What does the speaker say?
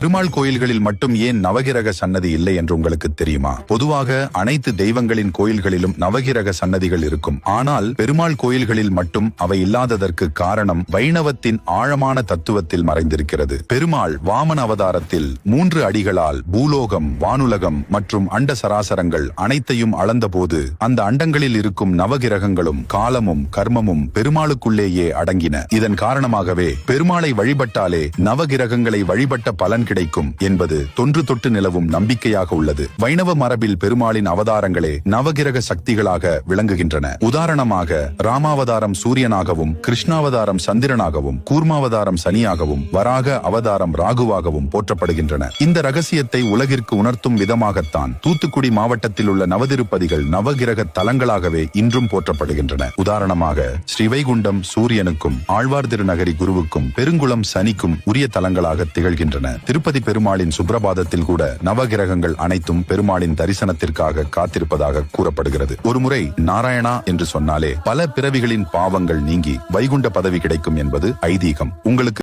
பெருமாள் கோயில்களில் மட்டும் ஏன் நவகிரக சன்னதி இல்லை என்று உங்களுக்கு தெரியுமா? பொதுவாக அனைத்து தெய்வங்களின் கோயில்களிலும் நவகிரக சன்னதிகள் இருக்கும். ஆனால் பெருமாள் கோயில்களில் மட்டும் அவை இல்லாததற்கு காரணம் வைணவத்தின் ஆழமான தத்துவத்தில் மறைந்திருக்கிறது. பெருமாள் வாமன அவதாரத்தில் 3 அடிகளால் பூலோகம், வானுலகம் மற்றும் அண்ட சராசரங்கள் அனைத்தையும் அளந்தபோது அந்த அண்டங்களில் இருக்கும் நவகிரகங்களும் காலமும் கர்மமும் பெருமாளுக்குள்ளேயே அடங்கின. இதன் காரணமாகவே பெருமாளை வழிபட்டாலே நவகிரகங்களை வழிபட்ட பலன் கிடைக்கும் என்பது தொன்று தொட்டு நிலவும் நம்பிக்கையாக உள்ளது. வைணவ மரபில் பெருமாளின் அவதாரங்களே நவகிரக சக்திகளாக விளங்குகின்றன. உதாரணமாக ராமாவதாரம் சூரியனாகவும், கிருஷ்ணாவதாரம் சந்திரனாகவும், கூர்மாவதாரம் சனியாகவும், வராக அவதாரம் ராகுவாகவும் போற்றப்படுகின்றன. இந்த ரகசியத்தை உலகிற்கு உணர்த்தும் விதமாகத்தான் தூத்துக்குடி மாவட்டத்தில் உள்ள நவதிருப்பதிகள் நவகிரக தலங்களாகவே இன்றும் போற்றப்படுகின்றன. உதாரணமாக ஸ்ரீவைகுண்டம் சூரியனுக்கும், ஆழ்வார் திருநகரி குருவுக்கும், பெருங்குளம் சனிக்கும் உரிய தலங்களாக திகழ்கின்றன. திருப்பதி பெருமாளின் சுப்ரபாதத்தில் கூட நவகிரகங்கள் அனைத்தும் பெருமாளின் தரிசனத்திற்காக காத்திருப்பதாக கூறப்படுகிறது. ஒருமுறை நாராயணா என்று சொன்னாலே பல பிறவிகளின் பாவங்கள் நீங்கி வைகுண்ட பதவி கிடைக்கும் என்பது ஐதீகம். உங்களுக்கு